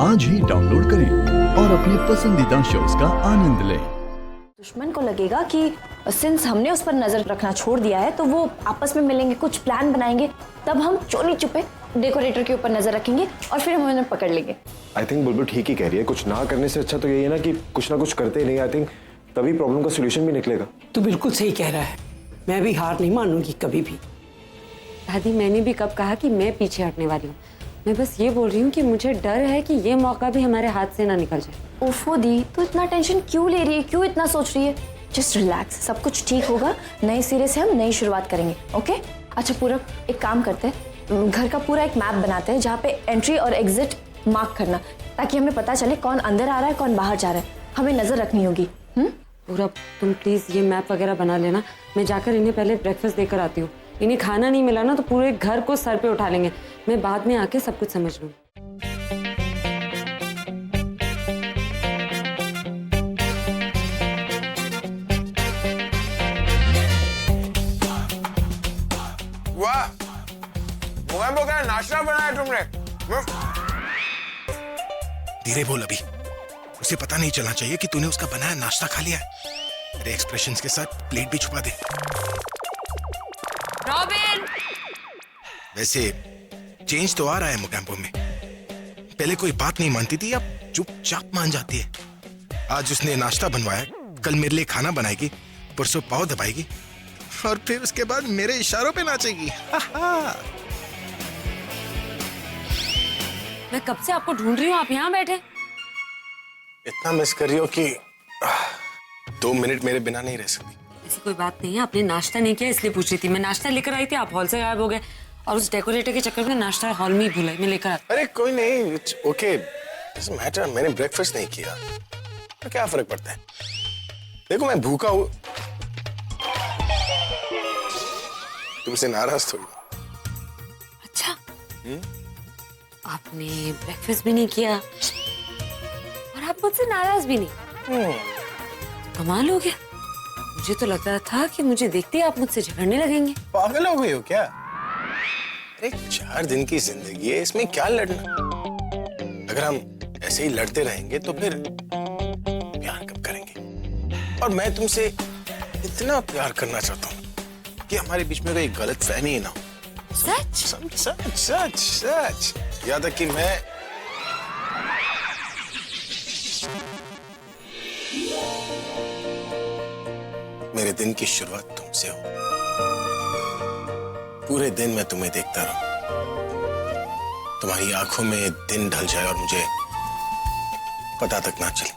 आज ही डाउनलोड करें और अपने पसंदीदा शोज का आनंद लें। दुश्मन को लगेगा कि सिंस हमने उस पर नजर रखना छोड़ दिया है तो वो आपस में मिलेंगे, कुछ प्लान बनाएंगे, तब हम चोरी छुपे डेकोरेटर के ऊपर नजर रखेंगे और फिर हम उन्हें पकड़ लेंगे। आई थिंक बुलबुल ठीक ही कह रही है। कुछ ना करने से अच्छा तो यही है ना कि कुछ ना कुछ करते ही नहीं। आई थिंक तभी प्रॉब्लम का सोल्यूशन भी निकलेगा। तू बिल्कुल सही कह रहा है, मैं भी हार नहीं मानूंगी कभी भी। दादी, मैंने भी कब कहा कि मैं पीछे हटने वाली हूँ। मैं बस ये बोल रही हूँ कि मुझे डर है कि ये मौका भी हमारे हाथ से ना निकल जाए। ओफो दी, तो इतना टेंशन क्यों ले रही है, क्यों इतना सोच रही है? जस्ट रिलैक्स, सब कुछ ठीक होगा। नए सिरे से हम नई शुरुआत करेंगे, ओके? अच्छा पूरब, एक काम करते हैं, घर का पूरा एक मैप बनाते हैं जहाँ पे एंट्री और एग्जिट मार्क करना, ताकि हमें पता चले कौन अंदर आ रहा है कौन बाहर जा रहा है। हमें नजर रखनी होगी। पूरब, तुम प्लीज ये मैप वगैरह बना लेना। मैं जाकर इन्हें पहले ब्रेकफास्ट देकर आती हूँ। इन्हें खाना नहीं मिला ना तो पूरे घर को सर पे उठा लेंगे। मैं बाद में आके सब कुछ समझ लूँ। वाह, मोगैम्बो का नाश्ता बनाया तुमने। धीरे बोल, अभी उसे पता नहीं चलना चाहिए कि तूने उसका बनाया नाश्ता खा लिया है। मेरे एक्सप्रेशंस के साथ प्लेट भी छुपा दे। रॉबिन! वैसे चेंज तो आ रहा है मोगैम्बो में। पहले कोई बात नहीं मानती थी, अब चुपचाप मान जाती है। आज उसने नाश्ता बनवाया, कल मेरे लिए खाना बनाएगी, परसों पाव दबाएगी और फिर उसके बाद मेरे इशारों पे नाचेगी। मैं कब से आपको ढूंढ रही हूँ, आप यहाँ बैठे। इतना मिस कर रही हो कि 2 मिनट मेरे बिना नहीं रह सकती। ऐसी कोई बात नहीं है, आपने नाश्ता नहीं किया इसलिए पूछ रही थी। मैं नाश्ता लेकर आई थी, आप हॉल से गायब हो गए और उस डेकोरेटर के चक्कर में नाश्ता हॉल में ही भूला। मैं लेकर आती। अरे कोई नहीं, इट्स ओके, डजंट मैटर। मैंने ब्रेकफास्ट नहीं किया तो क्या फर्क पड़ता है। देखो मैं भूखा हूँ, तुमसे नाराज थोड़ी। अच्छा, आपने ब्रेकफास्ट भी नहीं किया और आप मुझसे नाराज भी नहीं। कमाल हो गया। मुझे तो लग रहा था कि मुझे देखते ही आप मुझसे झगड़ने लगेंगे। पागल हो गई हो क्या? अरे 4 दिन की जिंदगी है, इसमें क्या लड़ना। अगर हम ऐसे ही लड़ते रहेंगे तो फिर प्यार कब करेंगे। और मैं तुमसे इतना प्यार करना चाहता हूँ कि हमारे बीच में कोई गलत फहमी ना हो। सच? सच सच सच। याद तक कि मैं मेरे दिन की शुरुआत तुमसे हो। पूरे दिन मैं तुम्हें देखता रहूं, तुम्हारी आंखों में दिन ढल जाए और मुझे पता तक ना चले।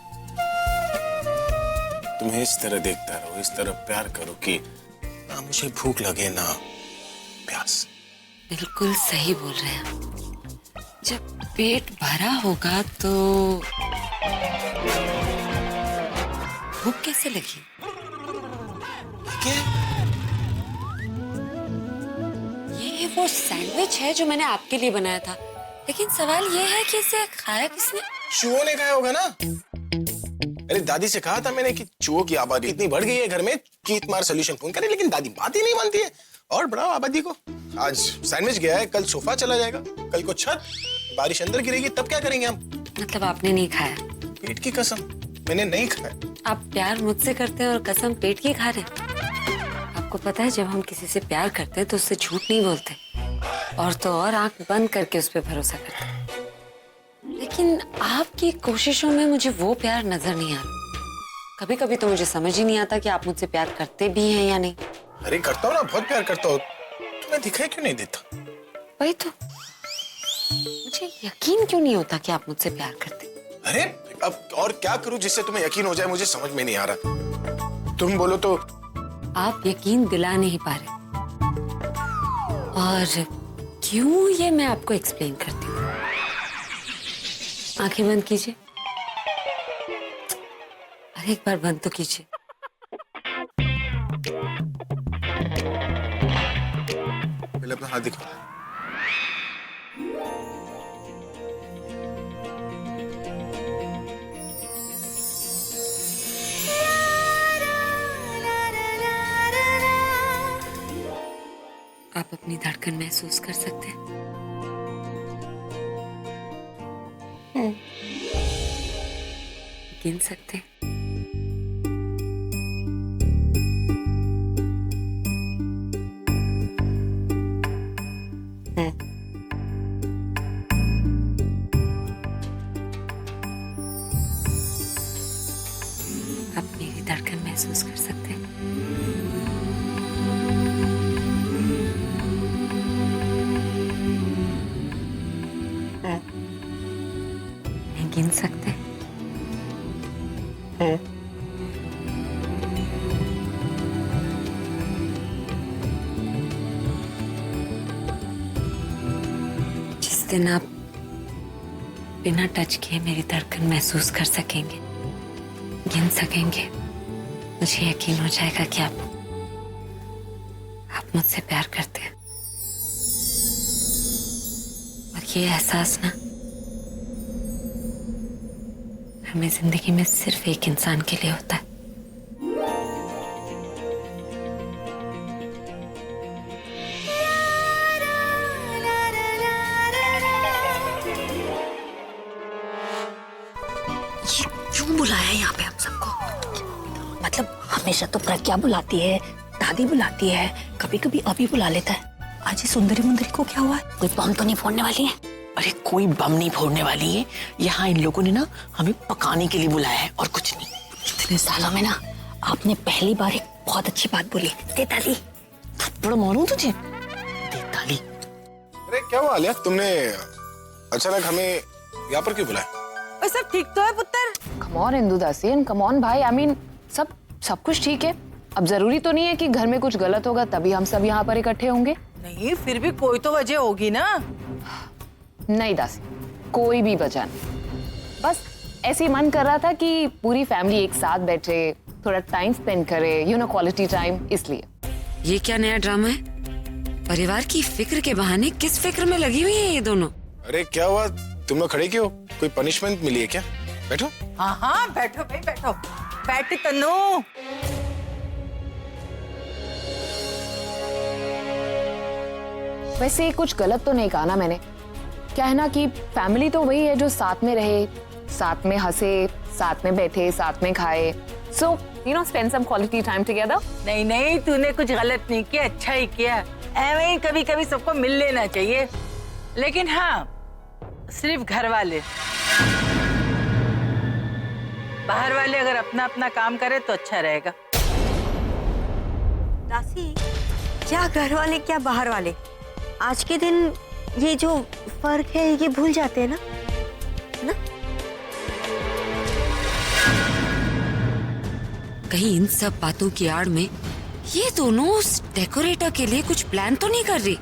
तुम्हें इस तरह देखता रहो, इस तरह प्यार करो कि ना मुझे भूख लगे ना प्यास। बिल्कुल सही बोल रहे हैं। जब पेट भरा होगा तो भूख कैसे लगी? ये वो सैंडविच है जो मैंने आपके लिए बनाया था, लेकिन सवाल ये है कि इसे खाया किसने? चूहों ने खाया होगा ना। अरे दादी से कहा था मैंने कि चूहों की आबादी इतनी बढ़ गई है घर में कि तुम्हारा सोल्यूशन फोन करे, लेकिन दादी बात ही नहीं मानती है। और बढ़ाओ आबादी को। आज सैंडविच गया है, कल सोफा चला जाएगा, कल को छत, बारिश अंदर गिरेगी, तब क्या करेंगे हम? मतलब आपने नहीं खाया? पेट की कसम, मैंने नहीं खाया। आप प्यार मुझसे करते हैं और कसम पेट की खा रहे हैं। आपको पता है जब हम किसी से प्यार करते हैं तो उससे झूठ नहीं बोलते, और तो और आंख बंद करके उस पर भरोसा करते हैं। लेकिन आपकी कोशिशों में मुझे वो प्यार नजर नहीं आता। कभी कभी तो मुझे समझ ही नहीं आता कि आप मुझसे प्यार करते भी हैं या नहीं। अरे करता हूँ ना, बहुत प्यार करता हूँ। तुम्हें दिखाई क्यों नहीं देता? वही तो, मुझे यकीन क्यों नहीं होता कि आप मुझसे प्यार करते। अरे अब और क्या करूं जिससे तुम्हें यकीन हो जाए, मुझे समझ में नहीं आ रहा। तुम बोलो तो। आप यकीन दिला नहीं पा रहे, और क्यों ये मैं आपको एक्सप्लेन करती हूँ। आंखें बंद कीजिए। अरे एक बार बंद तो कीजिए। पहले अपना हाथ दिखाओ। आप अपनी धड़कन महसूस कर सकते हैं? गिन सकते हैं? आप मेरी धड़कन महसूस कर सकते हैं? नहीं गिन सकते? जिस दिन आप बिना टच किए मेरी धड़कन महसूस कर सकेंगे, गिन सकेंगे, मुझे यकीन हो जाएगा कि आप मुझसे प्यार करते हैं। और ये एहसास ना हमें जिंदगी में सिर्फ एक इंसान के लिए होता है। क्यों बुलाया है यहाँ पे हम सबको? मतलब हमेशा तो प्रज्ञा बुलाती है, दादी बुलाती है, कभी कभी अभी बुला लेता है। आज ये सुंदरी मुंदरी को क्या हुआ है? कोई बम तो नहीं फोड़ने वाली है? अरे कोई बम नहीं फोड़ने वाली है। यहाँ इन लोगों ने ना हमें पकाने के लिए बुलाया है और कुछ नहीं। इतने सालों में ना आपने पहली बार एक बहुत अच्छी बात बोली। दे ताली। थप्पड़ मारूं तुझे? दे ताली। अरे क्या हुआ आलिया, तुमने अचानक हमें यहाँ पर क्यों बुलाया? सब ठीक तो है पुत्र? कम ऑन इंदु दासी एंड कम ऑन भाई, आई मीन सब कुछ ठीक है। अब जरूरी तो नहीं है कि घर में कुछ गलत होगा तभी हम सब यहाँ पर इकट्ठे होंगे। नहीं, फिर भी कोई तो वजह होगी ना। नहीं दासी, कोई भी वजह नहीं। बस ऐसे ही मन कर रहा था कि पूरी फैमिली एक साथ बैठे, थोड़ा टाइम स्पेंड करे, यू नो, क्वालिटी टाइम, इसलिए। ये क्या नया ड्रामा है? परिवार की फिक्र के बहाने किस फिक्र में लगी हुई है ये दोनों? अरे क्या हुआ, तुम लोग खड़े क्यों? कोई पनिशमेंट मिली है क्या? बैठो। हाँ बैठो भाई बैठो। बैठ तन्नू। वैसे कुछ गलत तो नहीं कहा ना मैंने। क्या है ना कि फैमिली तो वही है जो साथ में रहे, साथ में हंसे, साथ में बैठे, साथ में खाए, so you know, spend some quality time together. नहीं, तूने कुछ गलत नहीं किया, अच्छा ही किया। ऐਵੇਂ ही कभी कभी सबको मिल लेना चाहिए। लेकिन हाँ, सिर्फ घर वाले, बाहर वाले अगर अपना अपना काम करे तो अच्छा रहेगा। दासी, क्या घर वाले क्या बाहर वाले, आज के दिन ये जो फर्क है ये भूल जाते हैं ना, है ना? कहीं इन सब बातों की आड़ में ये दोनों उस डेकोरेटर के लिए कुछ प्लान तो नहीं कर रही?